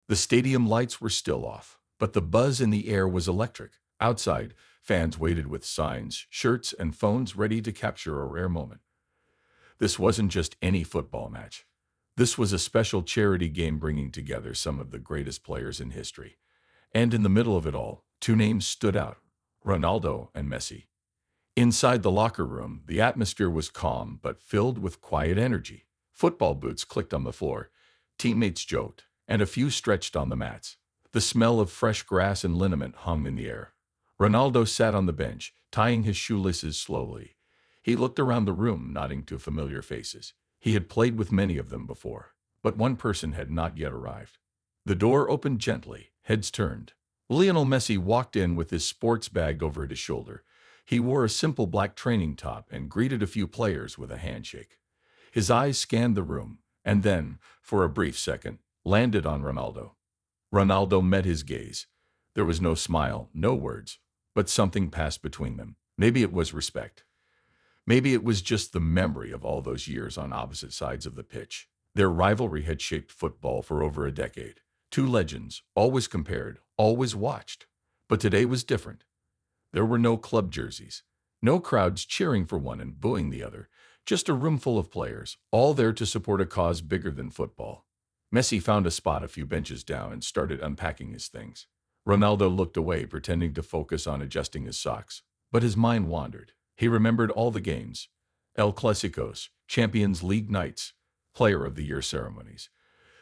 The stadium lights were still off, but the buzz in the air was electric. Outside, fans waited with signs, shirts, and phones ready to capture a rare moment. This wasn't just any football match. This was a special charity game bringing together some of the greatest players in history. And in the middle of it all, two names stood out: Ronaldo and Messi. Inside the locker room, the atmosphere was calm but filled with quiet energy. Football boots clicked on the floor, teammates joked, and a few stretched on the mats. The smell of fresh grass and liniment hung in the air. Ronaldo sat on the bench, tying his shoelaces slowly. He looked around the room, nodding to familiar faces. He had played with many of them before, but one person had not yet arrived. The door opened gently, heads turned. Lionel Messi walked in with his sports bag over his shoulder. He wore a simple black training top and greeted a few players with a handshake. His eyes scanned the room, and then, for a brief second, landed on Ronaldo. Ronaldo met his gaze. There was no smile, no words, but something passed between them. Maybe it was respect. Maybe it was just the memory of all those years on opposite sides of the pitch. Their rivalry had shaped football for over a decade. Two legends, always compared, always watched. But today was different. There were no club jerseys, no crowds cheering for one and booing the other, just a room full of players, all there to support a cause bigger than football. Messi found a spot a few benches down and started unpacking his things. Ronaldo looked away, pretending to focus on adjusting his socks. But his mind wandered. He remembered all the games: El Clásicos, Champions League nights, Player of the Year ceremonies.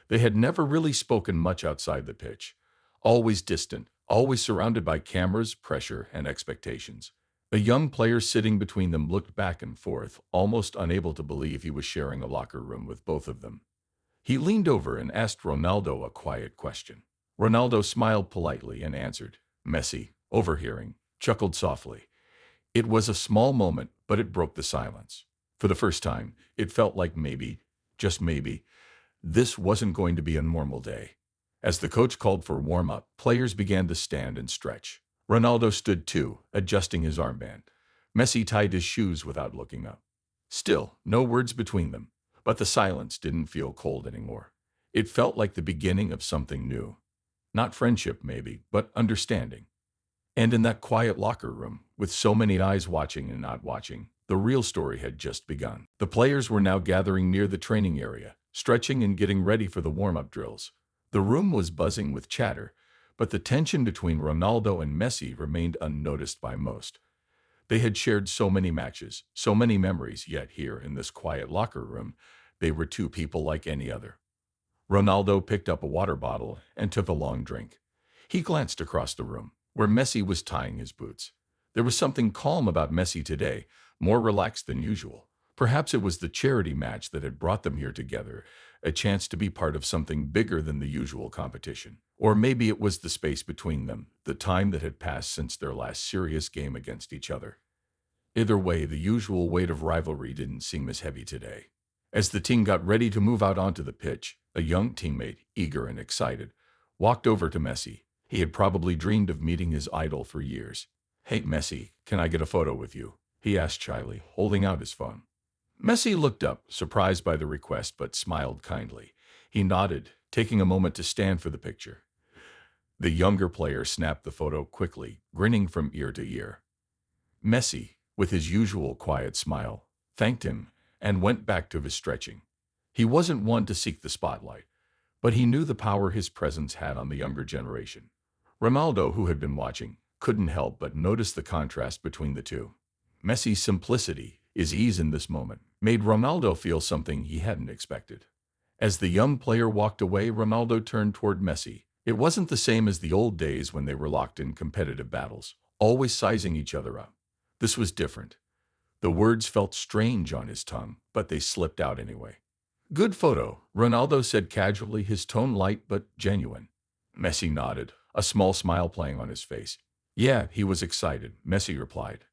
They had never really spoken much outside the pitch. Always distant, always surrounded by cameras, pressure, and expectations. A young player sitting between them looked back and forth, almost unable to believe he was sharing a locker room with both of them. He leaned over and asked Ronaldo a quiet question. Ronaldo smiled politely and answered. Messi, overhearing, chuckled softly. It was a small moment, but it broke the silence. For the first time, it felt like maybe, just maybe, this wasn't going to be a normal day. As the coach called for warm-up, players began to stand and stretch. Ronaldo stood too, adjusting his armband. Messi tied his shoes without looking up. Still, no words between them, but the silence didn't feel cold anymore. It felt like the beginning of something new. Not friendship, maybe, but understanding. And in that quiet locker room, with so many eyes watching and not watching, the real story had just begun. The players were now gathering near the training area, stretching and getting ready for the warm-up drills. The room was buzzing with chatter, but the tension between Ronaldo and Messi remained unnoticed by most. They had shared so many matches, so many memories, yet here in this quiet locker room, they were two people like any other. Ronaldo picked up a water bottle and took a long drink. He glanced across the room, where Messi was tying his boots. There was something calm about Messi today, more relaxed than usual. Perhaps it was the charity match that had brought them here together, a chance to be part of something bigger than the usual competition. Or maybe it was the space between them, the time that had passed since their last serious game against each other. Either way, the usual weight of rivalry didn't seem as heavy today. As the team got ready to move out onto the pitch, a young teammate, eager and excited, walked over to Messi. He had probably dreamed of meeting his idol for years. Hey, Messi, can I get a photo with you? He asked shyly, holding out his phone. Messi looked up, surprised by the request, but smiled kindly. He nodded, taking a moment to stand for the picture. The younger player snapped the photo quickly, grinning from ear to ear. Messi, with his usual quiet smile, thanked him and went back to his stretching. He wasn't one to seek the spotlight, but he knew the power his presence had on the younger generation. Ronaldo, who had been watching, couldn't help but notice the contrast between the two. Messi's simplicity, his ease in this moment, made Ronaldo feel something he hadn't expected. As the young player walked away, Ronaldo turned toward Messi. It wasn't the same as the old days when they were locked in competitive battles, always sizing each other up. This was different. The words felt strange on his tongue, but they slipped out anyway. Good photo, Ronaldo said casually, his tone light but genuine. Messi nodded, a small smile playing on his face. Yeah, he was excited, Messi replied.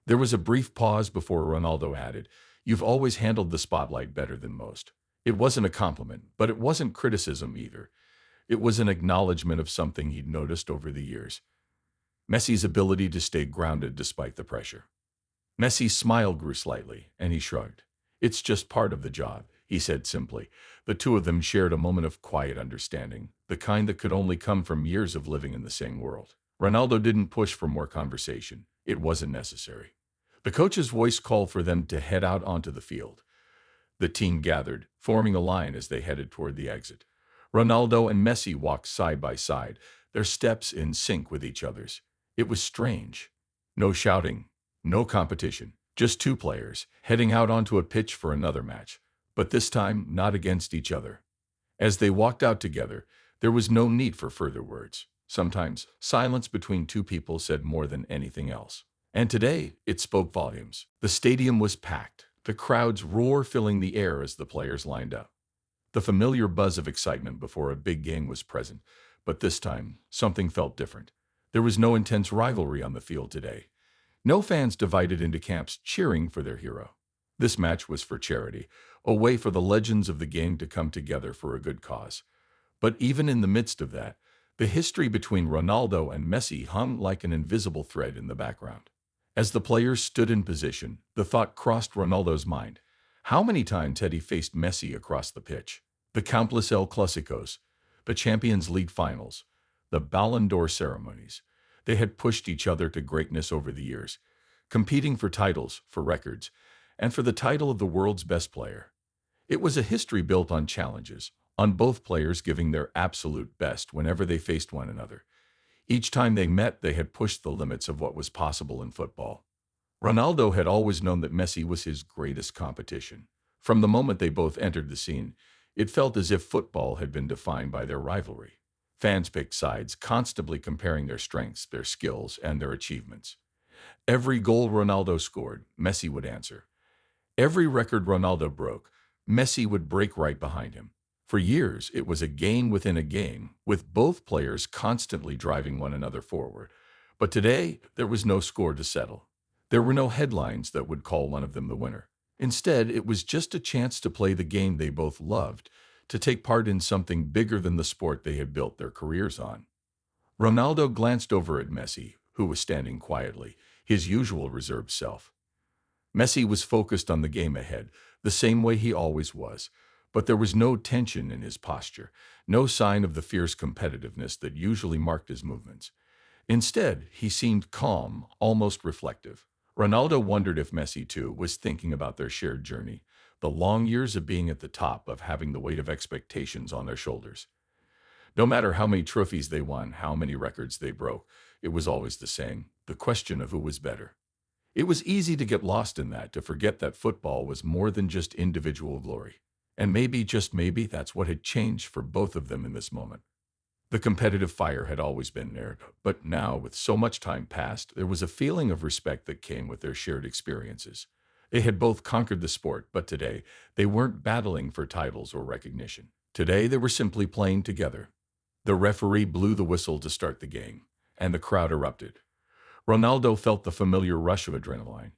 There was a brief pause before Ronaldo added, You've always handled the spotlight better than most. It wasn't a compliment, but it wasn't criticism either. It was an acknowledgement of something he'd noticed over the years. Messi's ability to stay grounded despite the pressure. Messi's smile grew slightly, and he shrugged. It's just part of the job. he said simply. The two of them shared a moment of quiet understanding, the kind that could only come from years of living in the same world. Ronaldo didn't push for more conversation. It wasn't necessary. The coach's voice called for them to head out onto the field. The team gathered, forming a line as they headed toward the exit. Ronaldo and Messi walked side by side, their steps in sync with each other's. It was strange. No shouting, no competition, just two players heading out onto a pitch for another match, but this time not against each other. As they walked out together, there was no need for further words. Sometimes, silence between two people said more than anything else. And today, it spoke volumes. The stadium was packed, the crowd's roar filling the air as the players lined up. The familiar buzz of excitement before a big game was present, but this time, something felt different. There was no intense rivalry on the field today. No fans divided into camps cheering for their hero. This match was for charity, a way for the legends of the game to come together for a good cause. But even in the midst of that, the history between Ronaldo and Messi hung like an invisible thread in the background. As the players stood in position, the thought crossed Ronaldo's mind. How many times had he faced Messi across the pitch? The countless El Clásicos, the Champions League finals, the Ballon d'Or ceremonies. They had pushed each other to greatness over the years, competing for titles, for records, and for the title of the world's best player. It was a history built on challenges, on both players giving their absolute best whenever they faced one another. Each time they met, they had pushed the limits of what was possible in football. Ronaldo had always known that Messi was his greatest competition. From the moment they both entered the scene, it felt as if football had been defined by their rivalry. Fans picked sides, constantly comparing their strengths, their skills, and their achievements. Every goal Ronaldo scored, Messi would answer. Every record Ronaldo broke, Messi would break right behind him. For years, it was a game within a game, with both players constantly driving one another forward. But today, there was no score to settle. There were no headlines that would call one of them the winner. Instead, it was just a chance to play the game they both loved, to take part in something bigger than the sport they had built their careers on. Ronaldo glanced over at Messi, who was standing quietly, his usual reserved self. Messi was focused on the game ahead, the same way he always was, but there was no tension in his posture, no sign of the fierce competitiveness that usually marked his movements. Instead, he seemed calm, almost reflective. Ronaldo wondered if Messi, too, was thinking about their shared journey, the long years of being at the top, of having the weight of expectations on their shoulders. No matter how many trophies they won, how many records they broke, it was always the same, the question of who was better. It was easy to get lost in that, to forget that football was more than just individual glory. And maybe, just maybe, that's what had changed for both of them in this moment. The competitive fire had always been there, but now, with so much time passed, there was a feeling of respect that came with their shared experiences. They had both conquered the sport, but today, they weren't battling for titles or recognition. Today, they were simply playing together. The referee blew the whistle to start the game, and the crowd erupted. Ronaldo felt the familiar rush of adrenaline,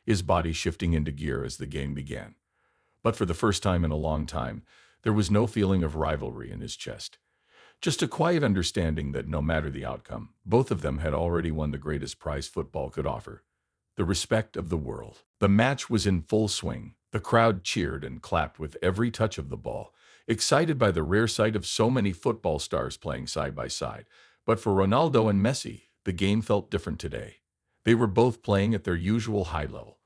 his body shifting into gear as the game began. But for the first time in a long time, there was no feeling of rivalry in his chest. Just a quiet understanding that no matter the outcome, both of them had already won the greatest prize football could offer: the respect of the world. The match was in full swing. The crowd cheered and clapped with every touch of the ball, excited by the rare sight of so many football stars playing side by side. But for Ronaldo and Messi, the game felt different today. They were both playing at their usual high level.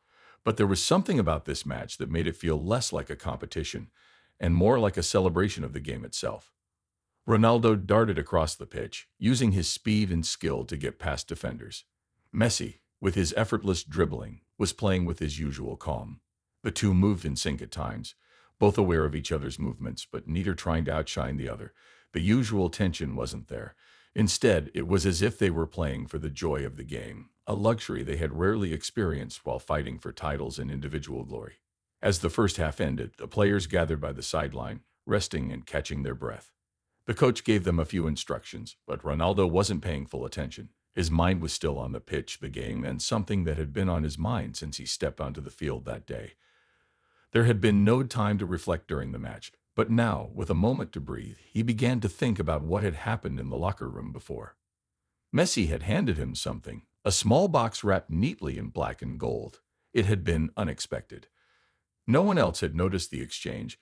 But there was something about this match that made it feel less like a competition and more like a celebration of the game itself. Ronaldo darted across the pitch, using his speed and skill to get past defenders. Messi, with his effortless dribbling, was playing with his usual calm. The two moved in sync at times, both aware of each other's movements, but neither trying to outshine the other. The usual tension wasn't there. Instead, it was as if they were playing for the joy of the game, a luxury they had rarely experienced while fighting for titles and individual glory. As the first half ended, the players gathered by the sideline, resting and catching their breath. The coach gave them a few instructions, but Ronaldo wasn't paying full attention. His mind was still on the pitch, the game, and something that had been on his mind since he stepped onto the field that day. There had been no time to reflect during the match, but now, with a moment to breathe, he began to think about what had happened in the locker room before. Messi had handed him something, a small box wrapped neatly in black and gold. It had been unexpected. No one else had noticed the exchange,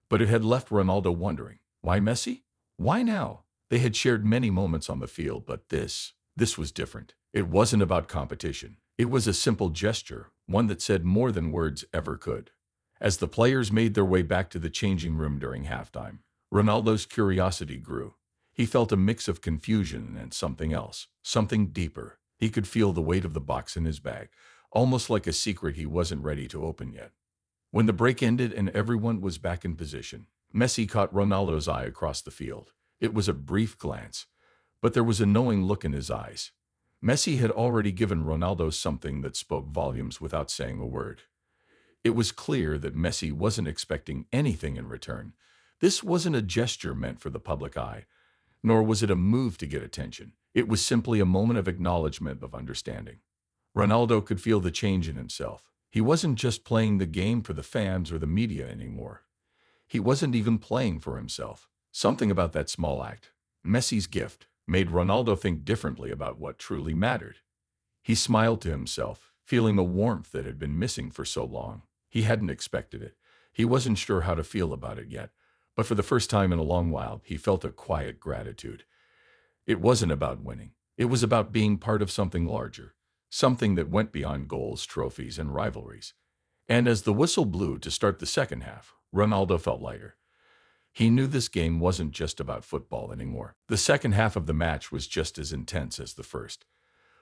But it had left Ronaldo wondering, why Messi? Why now? They had shared many moments on the field, but this was different. It wasn't about competition. It was a simple gesture, one that said more than words ever could. As the players made their way back to the changing room during halftime, Ronaldo's curiosity grew. He felt a mix of confusion and something else, something deeper. He could feel the weight of the box in his bag, almost like a secret he wasn't ready to open yet. When the break ended and everyone was back in position, Messi caught Ronaldo's eye across the field. It was a brief glance, but there was a knowing look in his eyes. Messi had already given Ronaldo something that spoke volumes without saying a word. It was clear that Messi wasn't expecting anything in return. This wasn't a gesture meant for the public eye, nor was it a move to get attention. It was simply a moment of acknowledgement, of understanding. Ronaldo could feel the change in himself. He wasn't just playing the game for the fans or the media anymore. He wasn't even playing for himself. Something about that small act, Messi's gift, made Ronaldo think differently about what truly mattered. He smiled to himself, feeling a warmth that had been missing for so long. He hadn't expected it. He wasn't sure how to feel about it yet, but for the first time in a long while, he felt a quiet gratitude. It wasn't about winning. It was about being part of something larger, something that went beyond goals, trophies, and rivalries. And as the whistle blew to start the second half, Ronaldo felt lighter. He knew this game wasn't just about football anymore. The second half of the match was just as intense as the first.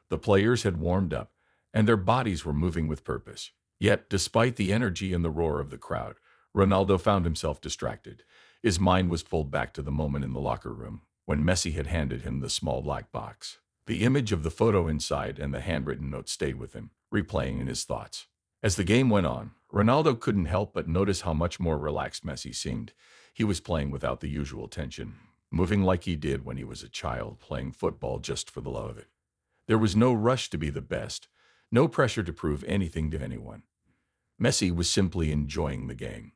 The players had warmed up, and their bodies were moving with purpose. Yet, despite the energy and the roar of the crowd, Ronaldo found himself distracted. His mind was pulled back to the moment in the locker room, when Messi had handed him the small black box. The image of the photo inside and the handwritten note stayed with him, replaying in his thoughts. As the game went on, Ronaldo couldn't help but notice how much more relaxed Messi seemed. He was playing without the usual tension, moving like he did when he was a child, playing football just for the love of it. There was no rush to be the best, no pressure to prove anything to anyone. Messi was simply enjoying the game.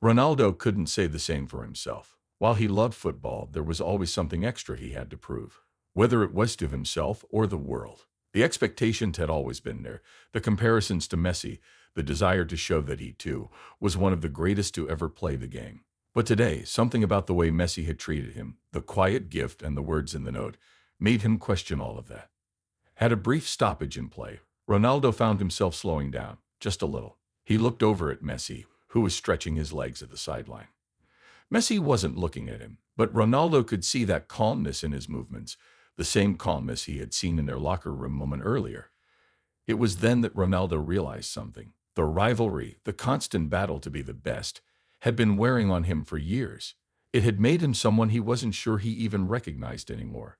Ronaldo couldn't say the same for himself. While he loved football, there was always something extra he had to prove, whether it was to himself or the world. The expectations had always been there, the comparisons to Messi, the desire to show that he, too, was one of the greatest to ever play the game. But today, something about the way Messi had treated him, the quiet gift and the words in the note, made him question all of that. At a brief stoppage in play, Ronaldo found himself slowing down, just a little. He looked over at Messi, who was stretching his legs at the sideline. Messi wasn't looking at him, but Ronaldo could see that calmness in his movements, the same calmness he had seen in their locker room a moment earlier. It was then that Ronaldo realized something. The rivalry, the constant battle to be the best, had been wearing on him for years. It had made him someone he wasn't sure he even recognized anymore.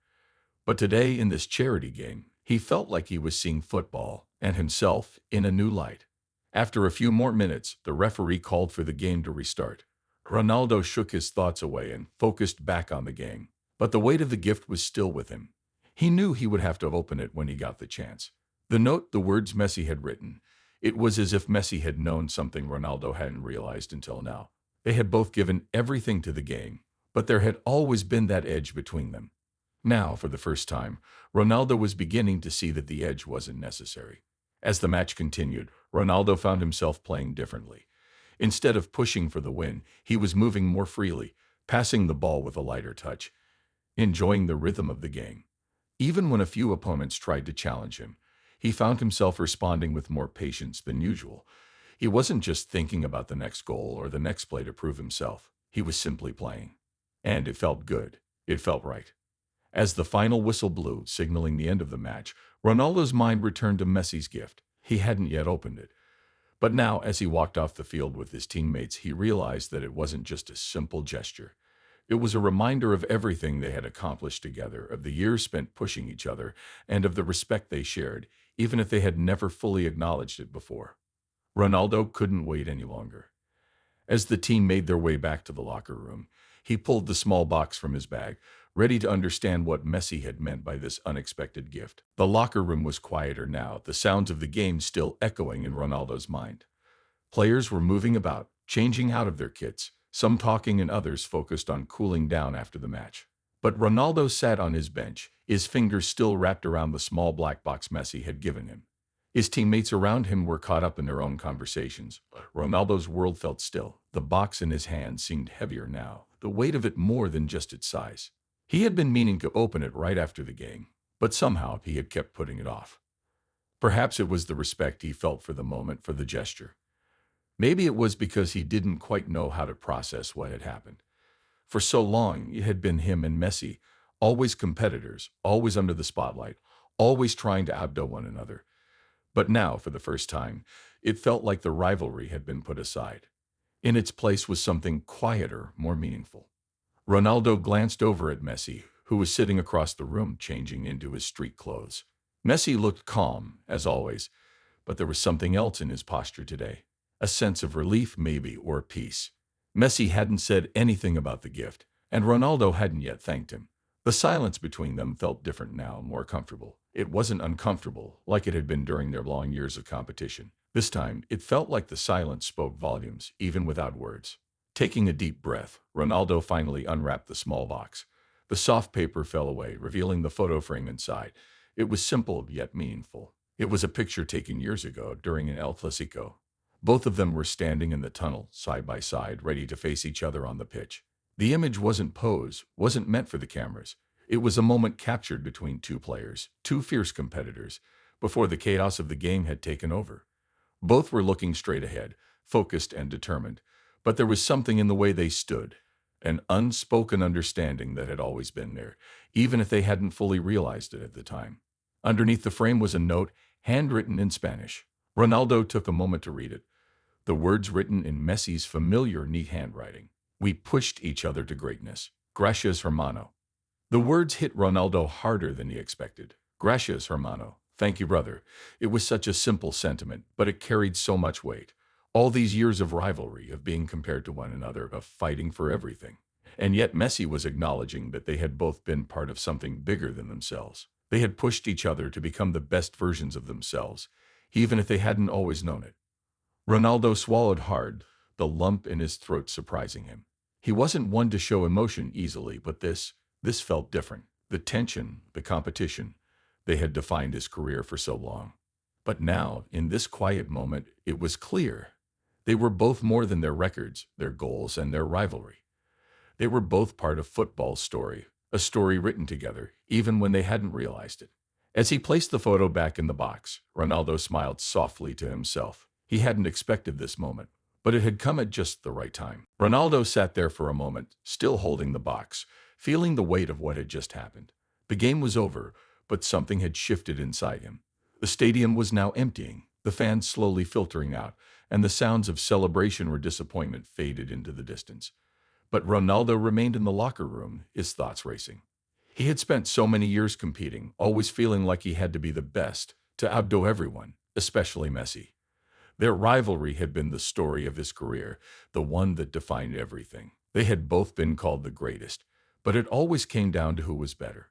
But today, in this charity game, he felt like he was seeing football and himself in a new light. After a few more minutes, the referee called for the game to restart. Ronaldo shook his thoughts away and focused back on the game. But the weight of the gift was still with him. He knew he would have to open it when he got the chance. The note, the words Messi had written, it was as if Messi had known something Ronaldo hadn't realized until now. They had both given everything to the game, but there had always been that edge between them. Now, for the first time, Ronaldo was beginning to see that the edge wasn't necessary. As the match continued, Ronaldo found himself playing differently. Instead of pushing for the win, he was moving more freely, passing the ball with a lighter touch, enjoying the rhythm of the game. Even when a few opponents tried to challenge him, he found himself responding with more patience than usual. He wasn't just thinking about the next goal or the next play to prove himself. He was simply playing. And it felt good. It felt right. As the final whistle blew, signaling the end of the match, Ronaldo's mind returned to Messi's gift. He hadn't yet opened it. But now, as he walked off the field with his teammates, he realized that it wasn't just a simple gesture. It was a reminder of everything they had accomplished together, of the years spent pushing each other, and of the respect they shared, even if they had never fully acknowledged it before. Ronaldo couldn't wait any longer. As the team made their way back to the locker room, he pulled the small box from his bag, ready to understand what Messi had meant by this unexpected gift. The locker room was quieter now, the sounds of the game still echoing in Ronaldo's mind. Players were moving about, changing out of their kits, some talking and others focused on cooling down after the match. But Ronaldo sat on his bench, his fingers still wrapped around the small black box Messi had given him. His teammates around him were caught up in their own conversations. Ronaldo's world felt still. The box in his hand seemed heavier now, the weight of it more than just its size. He had been meaning to open it right after the game, but somehow he had kept putting it off. Perhaps it was the respect he felt for the moment, for the gesture. Maybe it was because he didn't quite know how to process what had happened. For so long, it had been him and Messi, always competitors, always under the spotlight, always trying to outdo one another. But now, for the first time, it felt like the rivalry had been put aside. In its place was something quieter, more meaningful. Ronaldo glanced over at Messi, who was sitting across the room changing into his street clothes. Messi looked calm, as always, but there was something else in his posture today. A sense of relief, maybe, or peace. Messi hadn't said anything about the gift, and Ronaldo hadn't yet thanked him. The silence between them felt different now, more comfortable. It wasn't uncomfortable, like it had been during their long years of competition. This time, it felt like the silence spoke volumes, even without words. Taking a deep breath, Ronaldo finally unwrapped the small box. The soft paper fell away, revealing the photo frame inside. It was simple yet meaningful. It was a picture taken years ago during an El Clasico. Both of them were standing in the tunnel, side by side, ready to face each other on the pitch. The image wasn't pose, wasn't meant for the cameras. It was a moment captured between two players, two fierce competitors, before the chaos of the game had taken over. Both were looking straight ahead, focused and determined, but there was something in the way they stood, an unspoken understanding that had always been there, even if they hadn't fully realized it at the time. Underneath the frame was a note, handwritten in Spanish. Ronaldo took a moment to read it. The words written in Messi's familiar, neat handwriting. We pushed each other to greatness. Gracias, hermano. The words hit Ronaldo harder than he expected. Gracias, hermano. Thank you, brother. It was such a simple sentiment, but it carried so much weight. All these years of rivalry, of being compared to one another, of fighting for everything. And yet Messi was acknowledging that they had both been part of something bigger than themselves. They had pushed each other to become the best versions of themselves, even if they hadn't always known it. Ronaldo swallowed hard, the lump in his throat surprising him. He wasn't one to show emotion easily, but this felt different. The tension, the competition, they had defined his career for so long. But now, in this quiet moment, it was clear. They were both more than their records, their goals, and their rivalry. They were both part of football's story, a story written together, even when they hadn't realized it. As he placed the photo back in the box, Ronaldo smiled softly to himself. He hadn't expected this moment, but it had come at just the right time. Ronaldo sat there for a moment, still holding the box, feeling the weight of what had just happened. The game was over, but something had shifted inside him. The stadium was now emptying, the fans slowly filtering out, and the sounds of celebration or disappointment faded into the distance. But Ronaldo remained in the locker room, his thoughts racing. He had spent so many years competing, always feeling like he had to be the best, to outdo everyone, especially Messi. Their rivalry had been the story of his career, the one that defined everything. They had both been called the greatest, but it always came down to who was better.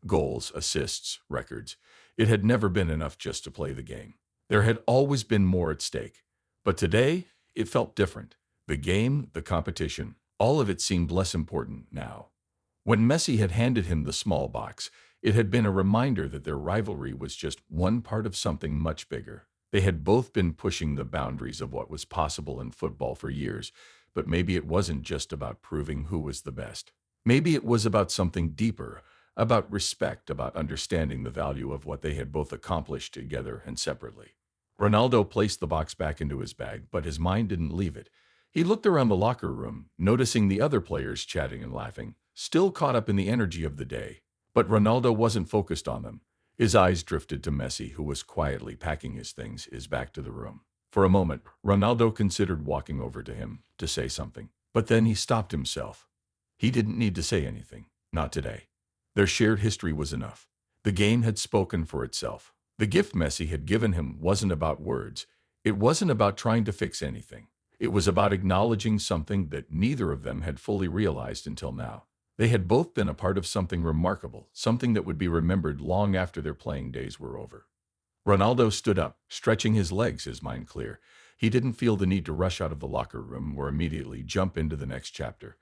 Goals, assists, records. It had never been enough just to play the game. There had always been more at stake. But today, it felt different. The game, the competition, all of it seemed less important now. When Messi had handed him the small box, it had been a reminder that their rivalry was just one part of something much bigger. They had both been pushing the boundaries of what was possible in football for years, but maybe it wasn't just about proving who was the best. Maybe it was about something deeper, about respect, about understanding the value of what they had both accomplished together and separately. Ronaldo placed the box back into his bag, but his mind didn't leave it. He looked around the locker room, noticing the other players chatting and laughing, still caught up in the energy of the day. But Ronaldo wasn't focused on them. His eyes drifted to Messi, who was quietly packing his things, his back to the room. For a moment, Ronaldo considered walking over to him to say something. But then he stopped himself. He didn't need to say anything. Not today. Their shared history was enough. The game had spoken for itself. The gift Messi had given him wasn't about words. It wasn't about trying to fix anything. It was about acknowledging something that neither of them had fully realized until now. They had both been a part of something remarkable, something that would be remembered long after their playing days were over. Ronaldo stood up, stretching his legs, his mind clear. He didn't feel the need to rush out of the locker room or immediately jump into the next chapter.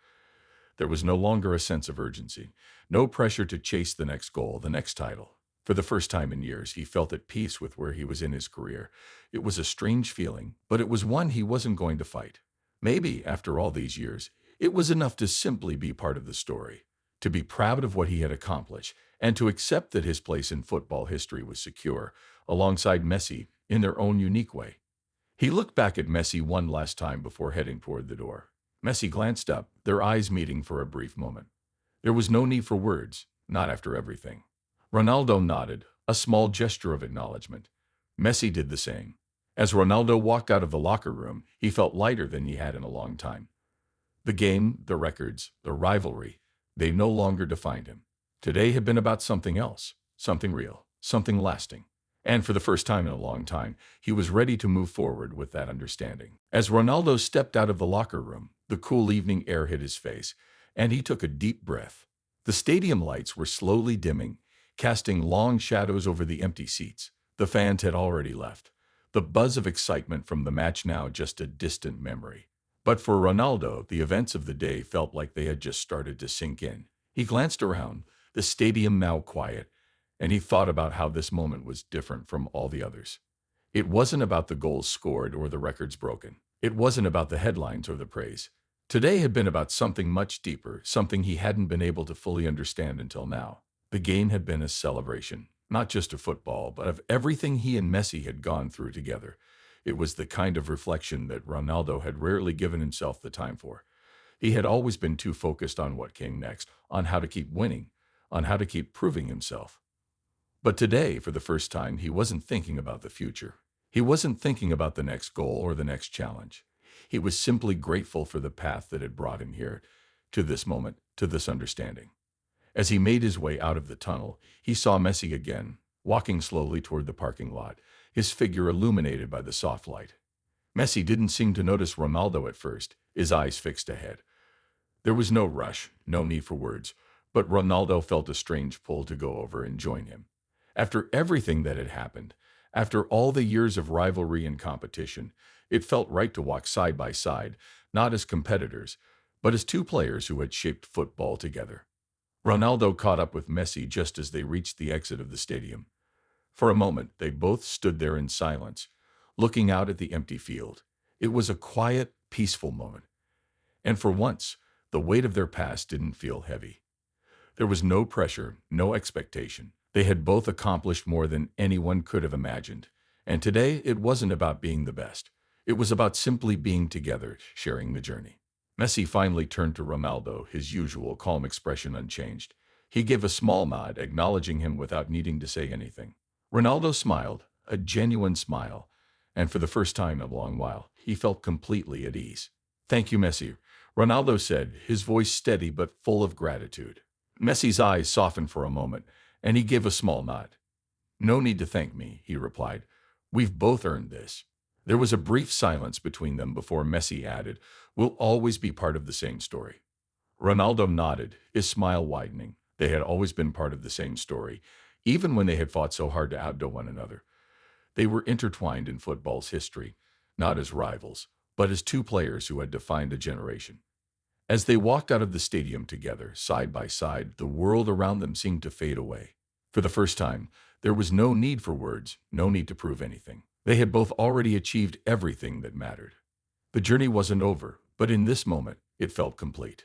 There was no longer a sense of urgency, no pressure to chase the next goal, the next title. For the first time in years, he felt at peace with where he was in his career. It was a strange feeling, but it was one he wasn't going to fight. Maybe, after all these years, it was enough to simply be part of the story, to be proud of what he had accomplished, and to accept that his place in football history was secure, alongside Messi, in their own unique way. He looked back at Messi one last time before heading toward the door. Messi glanced up, their eyes meeting for a brief moment. There was no need for words, not after everything. Ronaldo nodded, a small gesture of acknowledgement. Messi did the same. As Ronaldo walked out of the locker room, he felt lighter than he had in a long time. The game, the records, the rivalry, they no longer defined him. Today had been about something else, something real, something lasting. And for the first time in a long time, he was ready to move forward with that understanding. As Ronaldo stepped out of the locker room, the cool evening air hit his face, and he took a deep breath. The stadium lights were slowly dimming, casting long shadows over the empty seats. The fans had already left, the buzz of excitement from the match now just a distant memory. But for Ronaldo, the events of the day felt like they had just started to sink in. He glanced around, the stadium now quiet, and he thought about how this moment was different from all the others. It wasn't about the goals scored or the records broken. It wasn't about the headlines or the praise. Today had been about something much deeper, something he hadn't been able to fully understand until now. The game had been a celebration, not just of football, but of everything he and Messi had gone through together. It was the kind of reflection that Ronaldo had rarely given himself the time for. He had always been too focused on what came next, on how to keep winning, on how to keep proving himself. But today, for the first time, he wasn't thinking about the future. He wasn't thinking about the next goal or the next challenge. He was simply grateful for the path that had brought him here, to this moment, to this understanding. As he made his way out of the tunnel, he saw Messi again, walking slowly toward the parking lot, his figure illuminated by the soft light. Messi didn't seem to notice Ronaldo at first, his eyes fixed ahead. There was no rush, no need for words, but Ronaldo felt a strange pull to go over and join him. After everything that had happened, after all the years of rivalry and competition, it felt right to walk side by side, not as competitors, but as two players who had shaped football together. Ronaldo caught up with Messi just as they reached the exit of the stadium. For a moment, they both stood there in silence, looking out at the empty field. It was a quiet, peaceful moment. And for once, the weight of their past didn't feel heavy. There was no pressure, no expectation. They had both accomplished more than anyone could have imagined. And today, it wasn't about being the best. It was about simply being together, sharing the journey. Messi finally turned to Ronaldo, his usual calm expression unchanged. He gave a small nod, acknowledging him without needing to say anything. Ronaldo smiled, a genuine smile, and for the first time in a long while, he felt completely at ease. "Thank you, Messi," Ronaldo said, his voice steady but full of gratitude. Messi's eyes softened for a moment, and he gave a small nod. "No need to thank me," he replied. "We've both earned this." There was a brief silence between them before Messi added, "We'll always be part of the same story." Ronaldo nodded, his smile widening. They had always been part of the same story, even when they had fought so hard to outdo one another. They were intertwined in football's history, not as rivals, but as two players who had defined a generation. As they walked out of the stadium together, side by side, the world around them seemed to fade away. For the first time, there was no need for words, no need to prove anything. They had both already achieved everything that mattered. The journey wasn't over, but in this moment, it felt complete.